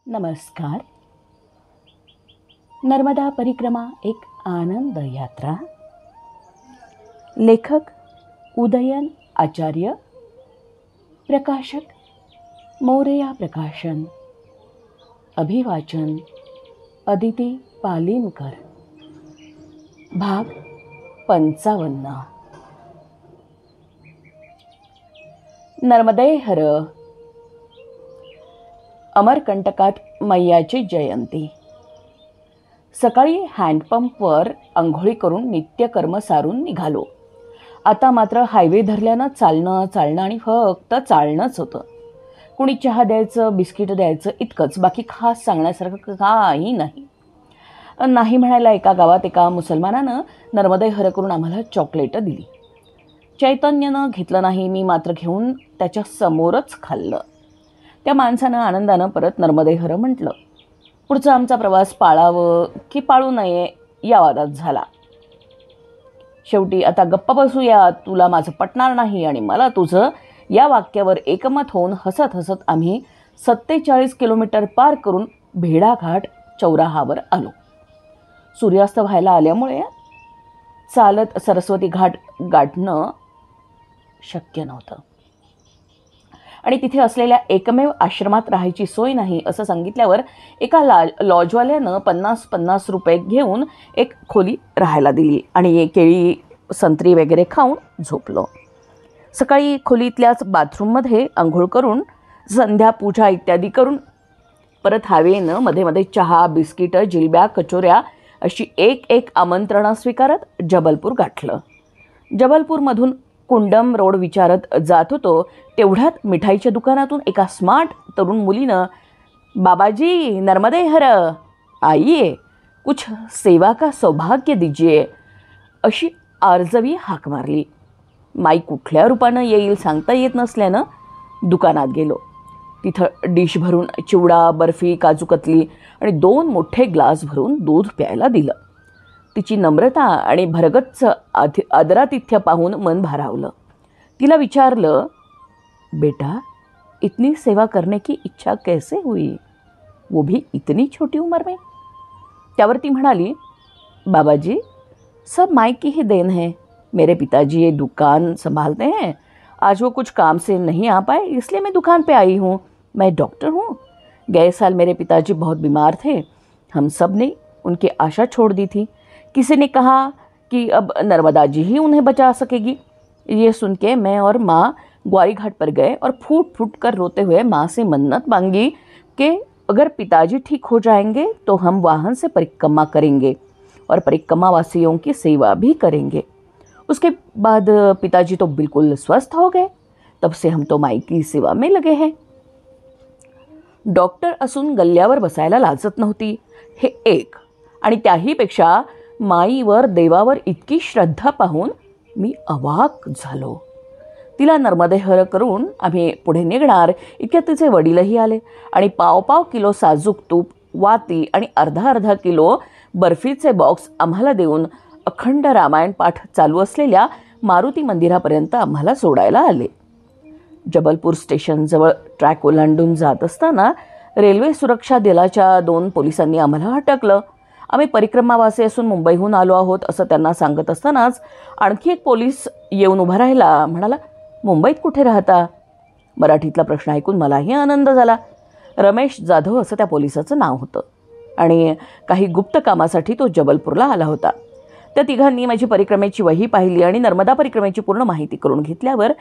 नमस्कार. नर्मदा परिक्रमा एक आनंद यात्रा. लेखक उदयन आचार्य. प्रकाशक मोरया प्रकाशन. अभिवाचन अदिती पालिनकर. भाग 55. नर्मदे हर. अमरकंटकात मैयाची जयंती. सकाळी हँडपंपवर आंघोळी करून नित्यकर्म सारून निघालो. आता मात्र हायवे धरल्यानं चालणं आणि फक्त चालणंच होतं. कुणी चहा द्यायचं, बिस्किट द्यायचं इतकंच, बाकी खास सांगण्यासारखं काही नाही. नाही म्हणायला एका गावात एका मुसलमानानं नर्मदे हर करून आम्हाला चॉकलेट दिली. चैतन्यानं घेतलं नाही, मी मात्र घेऊन त्याच्या समोरच खाल्लं. त्या माणसानं आनंदानं परत नर्मदे हर म्हटलं. पुढचा आमचा प्रवास पाळावं की पाळू नये या वादात झाला. शेवटी आता गप्प बसूया, तुला माझं पटणार नाही आणि मला तुझं, या वाक्यावर एकमत होऊन हसत हसत आम्ही 47 किलोमीटर पार करून भेडाघाट चौराहावर आलो. सूर्यास्त व्हायला आल्यामुळे चालत सरस्वती घाट गाठणं शक्य नव्हतं आणि तिथे असलेल्या एकमेव आश्रमात राहायची सोय नाही असं सांगितल्यावर एका लॉजवाल्यानं 50 रुपये घेऊन एक खोली राहायला दिली आणि केळी संत्री वगैरे खाऊन झोपलो. सकाळी खोलीतल्याच बाथरूममध्ये आंघोळ करून संध्यापूजा इत्यादी करून परत हायवेनं मध्ये मध्ये चहा, बिस्किटं, जिलब्या, कचोऱ्या अशी एक आमंत्रणं स्वीकारत जबलपूर गाठलं. जबलपूरमधून कुंडम रोड विचारत जात होतो तेवढ्यात मिठाईच्या दुकानातून एका स्मार्ट तरुण मुलीनं, बाबाजी नर्मदे हर, आइए कुछ सेवा का सौभाग्य दीजिए अशी आर्जवी हाक मारली. माई कुठल्या रूपानं येईल सांगता येत नसल्यानं दुकानात गेलो. तिथं डिश भरून चिवडा, बर्फी, काजू कतली आणि 2 मोठे ग्लास भरून दूध प्यायला दिलं. तिची नम्रता आणि भरगच्च आदरातिथ्य पाहून मन भारावलं. तिला विचारलं, बेटा इतनी सेवा करने की इच्छा कैसे हुई, वो भी इतनी छोटी उम्र में. त्यावर ती म्हणाली, बाबाजी सब माई की ही देन है. मेरे पिताजी ये दुकान संभालते हैं. आज वो कुछ काम से नहीं आ पाए इसलिए मैं दुकान पे आई हूँ. मैं डॉक्टर हूँ. गए साल मेरे पिताजी बहुत बीमार थे. हम सब ने उनकी आशा छोड़ दी थी. किसी ने कहा कि अब नर्मदा जी ही उन्हें बचा सकेगी. ये सुन के मैं और माँ ग्वारी घाट पर गए और फूट फूट कर रोते हुए माँ से मन्नत मांगी कि अगर पिताजी ठीक हो जाएंगे तो हम वाहन से परिक्रमा करेंगे और परिक्रमा वासियों की सेवा भी करेंगे. उसके बाद पिताजी तो बिल्कुल स्वस्थ हो गए. तब से हम तो माई की सेवा में लगे हैं. डॉक्टर असून गल्ल्यावर बसायला लाजत नव्हती, हे एक. आणि त्याहीपेक्षा माईवर, देवावर इतकी श्रद्धा पाहून मी अवाक झालो. तिला नर्मदे हर करून आम्ही पुढे निघणार इतक्यात तिचे वडीलही आले आणि पाव किलो साजूक तूप, वाती आणि अर्धा किलो बर्फीचे बॉक्स आम्हाला देऊन अखंड रामायण पाठ चालू असलेल्या मारुती मंदिरापर्यंत आम्हाला सोडायला आले. जबलपूर स्टेशनजवळ ट्रॅक ओलांडून जात असताना रेल्वे सुरक्षा दलाच्या 2 पोलिसांनी आम्हाला अटकलं. आम्ही परिक्रमावासी असून मुंबईहून आलो आहोत असं त्यांना सांगत असतानाच आणखी एक पोलीस येऊन उभा राहिला. म्हणाला, मुंबईत कुठे राहता? मराठीतला प्रश्न ऐकून मलाही आनंद झाला. रमेश जाधव असं त्या पोलिसाचं नाव होतं आणि काही गुप्त कामासाठी तो जबलपूरला आला होता. त्या तिघांनी माझी परिक्रमेची वही पाहिली आणि नर्मदा परिक्रमेची पूर्ण माहिती करून घेतल्यावर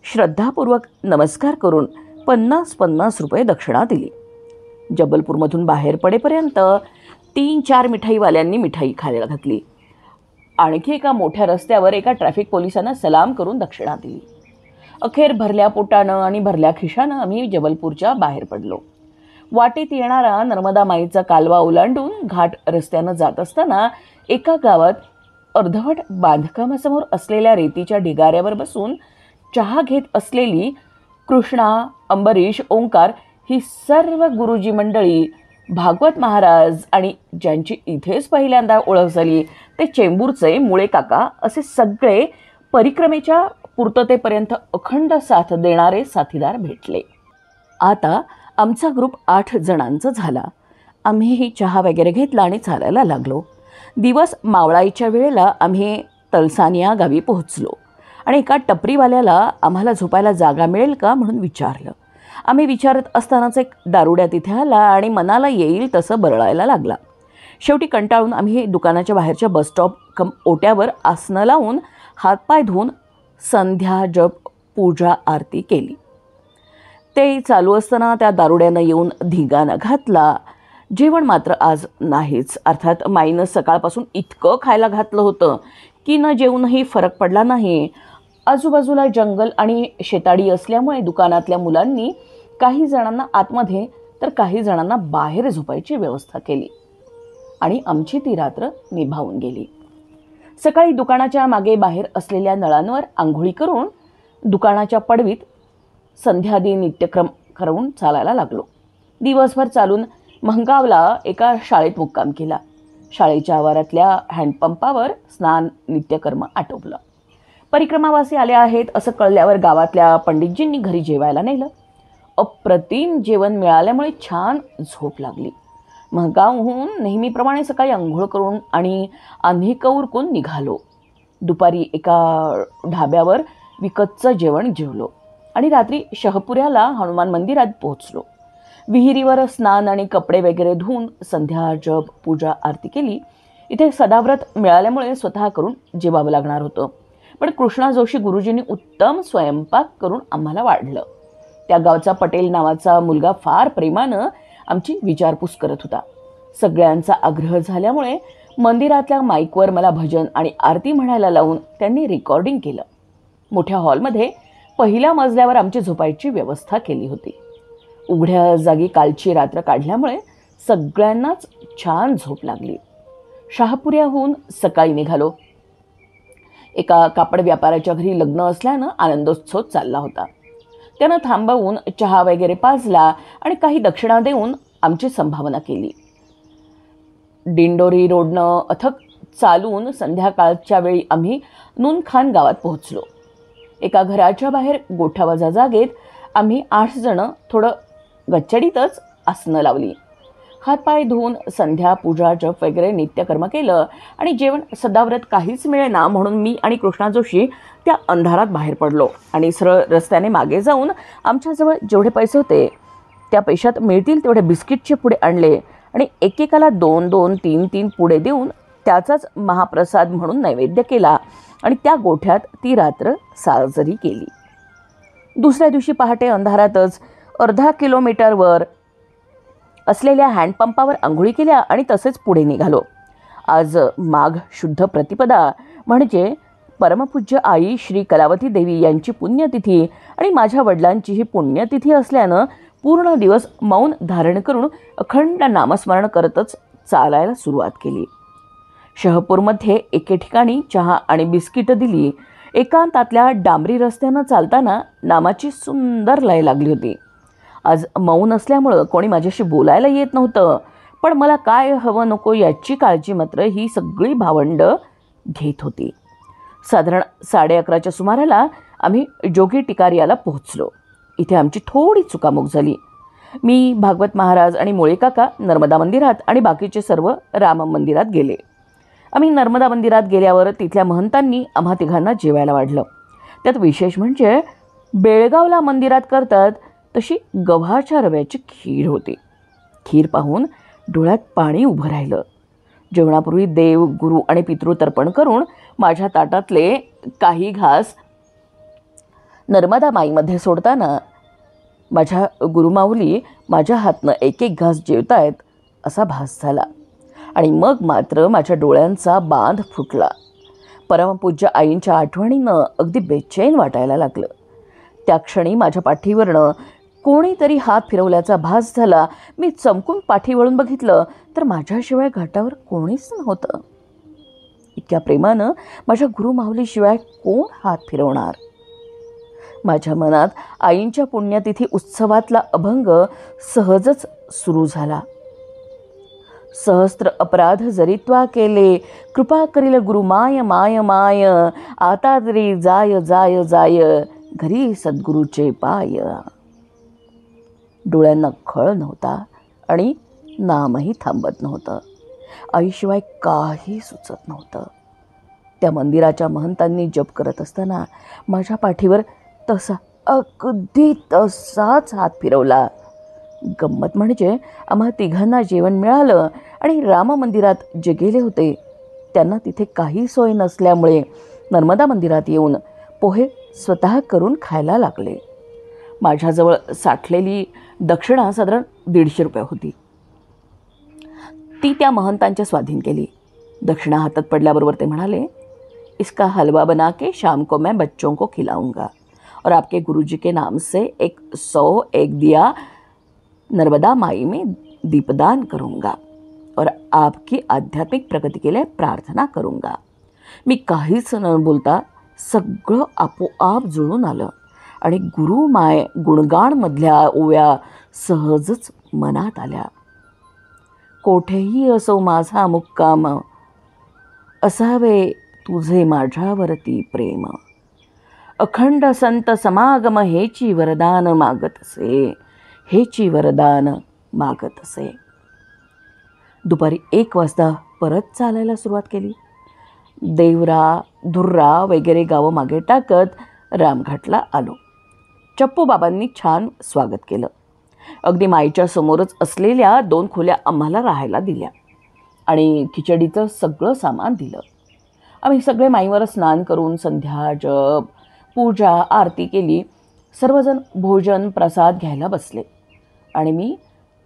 श्रद्धापूर्वक नमस्कार करून 50 रुपये दक्षिणा दिली. जबलपूरमधून बाहेर पडेपर्यंत 3-4 मिठाईवाल्यांनी मिठाई खायला घातली. आणखी एका मोठ्या रस्त्यावर एका ट्रॅफिक पोलिसांना सलाम करून दक्षिणा दिली. अखेर भरल्या पोटानं आणि भरल्या खिशानं आम्ही जबलपूरच्या बाहेर पडलो. वाटेत येणारा नर्मदा माईचा कालवा ओलांडून घाट रस्त्यानं जात असताना एका गावात अर्धवट बांधकामासमोर असलेल्या रेतीच्या ढिगाऱ्यावर बसून चहा घेत असलेली कृष्णा, अंबरीश, ओंकार ही सर्व गुरुजी मंडळी, भागवत महाराज आणि ज्यांची इथेच पहिल्यांदा ओळख झाली ते चेंबूरचे मुळे काका असे सगळे परिक्रमेच्या पूर्ततेपर्यंत अखंड साथ देणारे साथीदार भेटले. आता आमचा ग्रुप 8 जणांचा झाला. आम्हीही चहा वगैरे घेतला आणि चालायला लागलो. दिवस मावळाईच्या वेळेला आम्ही तलसान या गावी पोहोचलो आणि एका टपरीवाल्याला आम्हाला झोपायला जागा मिळेल का म्हणून विचारलं. आम्ही विचारत असतानाच एक दारुड्या तिथे आला आणि मनाला येईल तसं बरळायला लागला. शेवटी कंटाळून आम्ही दुकानाच्या बाहेरच्या बसस्टॉप ओट्यावर आसनं लावून हातपाय धुवून संध्या जप पूजा आरती केली. ते चालू असताना त्या दारुड्यानं येऊन धिंगाणा घातला. जेवण मात्र आज नाहीच. अर्थात माईनं सकाळपासून इतकं खायला घातलं होतं की न जेवूनही फरक पडला नाही. आजूबाजूला जंगल आणि शेताडी असल्यामुळे दुकानातल्या मुलांनी काही जणांना आतमध्ये तर काही जणांना बाहेर झोपायची व्यवस्था केली आणि आमची ती रात्र निभावून गेली. सकाळी दुकानाच्या मागे बाहेर असलेल्या नळांवर आंघोळी करून दुकानाच्या पडवीत संध्यादी नित्यक्रम करून चालायला लागलो. दिवसभर चालून महंगावला एका शाळेत मुक्काम केला. शाळेच्या आवारातल्या हँडपंपावर स्नान नित्यकर्म आटोपलं. परिक्रमावासी आले आहेत असं कळल्यावर गावातल्या पंडितजींनी घरी जेवायला नेलं. अप्रतिम जेवण मिळाल्यामुळे छान झोप लागली. महंगावहून नेहमीप्रमाणे सकाळी आंघोळ करून आणि आन्हीक उरकून निघालो. दुपारी एका ढाब्यावर विकतचं जेवण जेवलो आणि रात्री शहपुऱ्याला हनुमान मंदिरात पोहोचलो. विहिरीवर स्नान आणि कपडे वगैरे धुवून संध्या जप पूजा आरती केली. इथे सदाव्रत मिळाल्यामुळे स्वतः करून जेवावं लागणार होतं. पण कृष्णा जोशी गुरुजींनी उत्तम स्वयंपाक करून आम्हाला वाढलं. त्या गावचा पटेल नावाचा मुलगा फार प्रेमानं आमची विचारपूस करत होता. सगळ्यांचा आग्रह झाल्यामुळे मंदिरातल्या माईकवर मला भजन आणि आरती म्हणायला लावून त्यांनी रेकॉर्डिंग केलं. मोठ्या हॉलमध्ये पहिल्या मजल्यावर आमची झोपायची व्यवस्था केली होती. उघड्या जागी कालची रात्र काढल्यामुळे सगळ्यांनाच छान झोप लागली. शहापुऱ्याहून सकाळी निघालो. एका कापड व्यापाऱ्याच्या घरी लग्न असल्यानं आनंदोत्सव चालला होता. त्यानं थांबवून चहा वगैरे पाजला आणि काही दक्षिणा देऊन आमची संभावना केली. दिंडोरी रोडनं अथक चालून संध्याकाळच्या वेळी आम्ही नूनखान गावात पोहोचलो. एका घराच्या बाहेर गोठावजा जागेत आम्ही 8 जणं थोडं गच्चडीतच आसनं लावली. हातपाय धुवून संध्या पूजा जप वगैरे नित्यकर्म केलं आणि जेवण सदाव्रत काहीच मिळेना म्हणून मी आणि कृष्णा जोशी त्या अंधारात बाहेर पडलो आणि सरळ रस्त्याने मागे जाऊन आमच्याजवळ जेवढे पैसे होते त्या पैशात मिळतील तेवढे बिस्किटचे पुडे आणले आणि एकेकाला 2-2, 3-3 पुडे देऊन त्याचाच महाप्रसाद म्हणून नैवेद्य केला आणि त्या गोठ्यात ती रात्र साजरी केली. दुसऱ्या दिवशी पहाटे अंधारातच अर्धा किलोमीटरवर असलेल्या हँडपंपावर आंघोळी केल्या आणि तसेच पुढे निघालो. आज माघ शुद्ध प्रतिपदा म्हणजे परमपूज्य आई श्री कलावती देवी यांची पुण्यतिथी आणि माझ्या वडिलांचीही पुण्यतिथी असल्यानं पूर्ण दिवस मौन धारण करून अखंड नामस्मरण करतच चालायला सुरुवात केली. शहपूरमध्ये एके ठिकाणी चहा आणि बिस्किट दिली. एकांतातल्या डांबरी रस्त्यानं चालताना नामाची सुंदर लय लागली होती. आज मौन असल्यामुळं कोणी माझ्याशी बोलायला येत नव्हतं, पण मला काय हवं नको याची काळजी मात्र ही सगळी भावंड घेत होती. साधारण 11:30च्या सुमाराला आम्ही जोगी टिकारियाला पोहोचलो. इथे आमची थोडी चुकामुक झाली. मी, भागवत महाराज आणि मुळे काका नर्मदा मंदिरात आणि बाकीचे सर्व राम मंदिरात गेले. आम्ही नर्मदा मंदिरात गेल्यावर तिथल्या महंतांनी आम्हा तिघांना जेवायला वाढलं. त्यात विशेष म्हणजे बेळगावला मंदिरात करतात तशी गव्हाच्या रव्याची खीर होती. खीर पाहून डोळ्यात पाणी उभं राहिलं. जेवणापूर्वी देव, गुरु आणि पितृतर्पण करून माझ्या ताटातले काही घास नर्मदा माईमध्ये सोडताना माझ्या गुरुमाऊली माझ्या हातनं एक एक घास जेवतायत असा भास झाला आणि मग मात्र माझ्या डोळ्यांचा बांध फुटला. परमपूज्य आईंच्या आठवणीनं अगदी बेचैन वाटायला लागलं. त्या क्षणी माझ्या पाठीवरनं कोणीतरी हात फिरवल्याचा भास झाला. मी चमकून पाठी वळून बघितलं तर माझ्याशिवाय घाटावर कोणीच नव्हतं. इतक्या प्रेमानं माझ्या गुरुमाऊलीशिवाय कोण हात फिरवणार. माझ्या मनात आईंच्या पुण्यतिथी उत्सवातला अभंग सहजच सुरू झाला. सहस्त्र अपराध जरी त्वा केले, कृपा करील गुरु माय माय माय, आता तरी जाय जाय जाय, घरी सद्गुरूचे पाय. डोळ्यांना खळ नव्हता आणि नामही थांबत नव्हतं. आईशिवाय काही सुचत नव्हतं. त्या मंदिराच्या महंतांनी जप करत असताना माझ्या पाठीवर अगदी तसाच हात फिरवला. गंमत म्हणजे आम्हा तिघांना जेवण मिळालं आणि राम मंदिरात जे गेले होते त्यांना तिथे काही सोय नसल्यामुळे नर्मदा मंदिरात येऊन पोहे स्वतः करून खायला लागले. माझ्याजवळ साठलेली दक्षिणा साधारण 150 रुपये होती. ती त्या महंतांच्या स्वाधीन केली. दक्षिणा हातात पडल्याबरोबर ते म्हणाले, इसका हलवा बना के शाम को मैं बच्चों को खिलाऊंगा और आपके गुरुजी के नाम से 101 दिया नर्मदा माई में दीपदान करूंगा और आपकी आध्यात्मिक प्रगती के लिए प्रार्थना करूंगा. मी काहीच न बोलता सगळं आपोआप जुळून आलं आणि गुरुमाय गुणगाणमधल्या ओव्या सहजच मनात आल्या. कोठेही असो माझा मुक्काम, असावे तुझे माझ्यावरती प्रेम. अखंड संत समागम हेची वरदान मागत असे, हेची वरदान मागत असे. दुपारी 1 वाजता परत चालायला सुरुवात केली. देवरा, धुर्रा वगैरे गावं मागे टाकत रामघाटला आलो. चप्पू बाबांनी छान स्वागत केलं. अगदी माईच्या समोरच असलेल्या 2 खोल्या आम्हाला राहायला दिल्या आणि खिचडीचं सगळं सामान दिलं. आम्ही सगळे माईवर स्नान करून संध्या, जप, पूजा, आरती केली. सर्वजण भोजन प्रसाद घ्यायला बसले आणि मी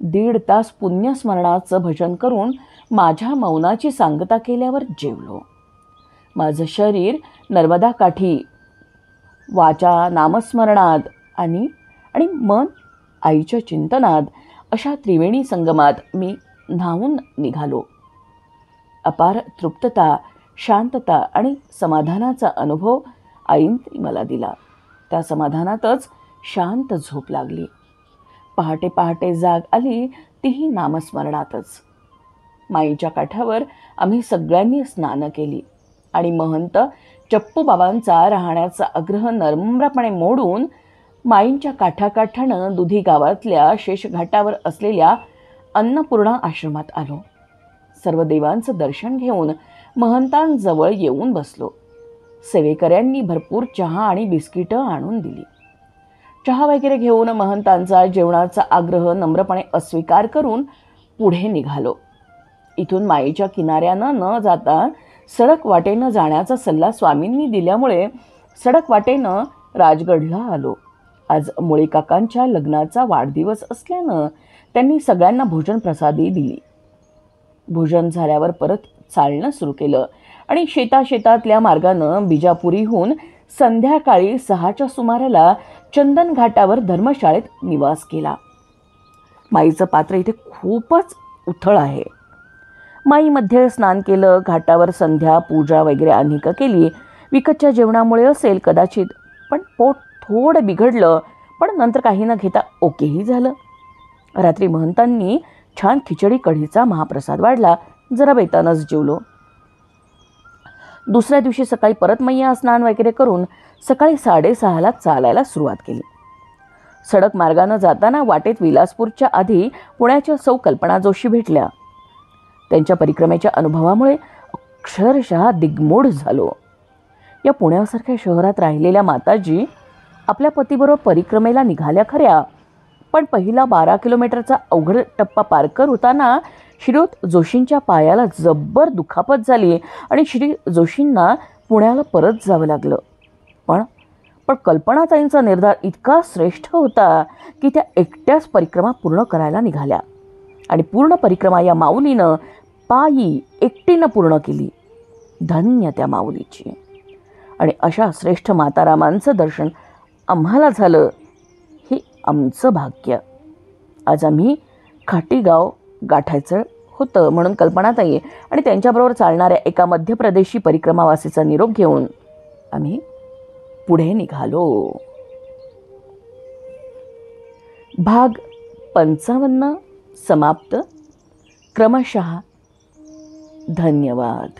1.5 तास पुण्यस्मरणाचं भजन करून माझ्या मौनाची सांगता केल्यावर जेवलो. माझं शरीर नर्मदा काठी, वाचा नामस्मरणात आणि मन आईच्या चिंतनात, अशा त्रिवेणी संगमात मी न्हावून निघालो. अपार तृप्तता, शांतता आणि समाधानाचा अनुभव आईने मला दिला. त्या समाधानातच शांत झोप लागली. पहाटे पहाटे जाग आली, तीही नामस्मरणातच. माईच्या काठावर आम्ही सगळ्यांनी स्नानं केली आणि महंत चप्पू बाबांचा राहण्याचा आग्रह नम्रपणे मोडून माईंच्या काठाकाठानं दुधी गावातल्या शेषघाटावर असलेल्या अन्नपूर्णा आश्रमात आलो. सर्व देवांचं दर्शन घेऊन महंतांजवळ येऊन बसलो. सेवेकऱ्यांनी भरपूर चहा आणि बिस्किटं आणून दिली. चहा वगैरे घेऊन महंतांचा जेवणाचा आग्रह नम्रपणे अस्वीकार करून पुढे निघालो. इथून माईच्या किनाऱ्यानं न जाता सडक वाटेनं जाण्याचा सल्ला स्वामींनी दिल्यामुळे सडक वाटेनं राजगडला आलो. आज मुळे काकांच्या लग्नाचा वाढदिवस असल्यानं त्यांनी सगळ्यांना भोजन प्रसादी दिली. भोजन झाल्यावर परत चालणं सुरू केलं आणि शेतातल्या मार्गानं बिजापुरीहून संध्याकाळी 6च्या सुमाराला चंदन घाटावर धर्मशाळेत निवास केला. माईचं पात्र इथे खूपच उथळ आहे. माईमध्ये स्नान केलं, घाटावर संध्या पूजा वगैरे अनेक केली. विकतच्या जेवणामुळे असेल कदाचित, पण पोट थोडं बिघडलं, पण नंतर काही न घेता ओकेही झालं. रात्री महंतांनी छान खिचडी कढीचा महाप्रसाद वाढला. जरा बेतानच जेवलो. दुसऱ्या दिवशी सकाळी परत मैया स्नान वगैरे करून सकाळी 6:30ला चालायला सुरुवात केली. सडक मार्गानं जाताना वाटेत विलासपूरच्या आधी पुण्याच्या सौ कल्पना जोशी भेटल्या. त्यांच्या परिक्रमेच्या अनुभवामुळे अक्षरशः दिग्मूढ झालो. या पुण्यासारख्या शहरात राहिलेल्या माताजी आपल्या पतीबरोबर परिक्रमेला निघाल्या खऱ्या, पण पहिला 12 किलोमीटरचा अवघड टप्पा पार करताना श्रीयुत जोशींच्या पायाला जब्बर दुखापत झाली आणि श्री जोशींना पुण्याला परत जावं लागलं. पण कल्पनाताईंचा निर्धार इतका श्रेष्ठ होता की त्या एकट्याच परिक्रमा पूर्ण करायला निघाल्या आणि पूर्ण परिक्रमा या माऊलीनं पायी एकटीनं पूर्ण केली. धन्य त्या माऊलीची. आणि अशा श्रेष्ठ मातारामांचं दर्शन आम्हाला झालं, हे आमचं भाग्य. आज आम्ही खाटीगाव गाठायचं होतं म्हणून कल्पनाताई आणि त्यांच्याबरोबर चालणाऱ्या एका मध्य प्रदेशी परिक्रमावासीचा निरोप घेऊन आम्ही पुढे निघालो. भाग 55 समाप्त. क्रमशः. धन्यवाद.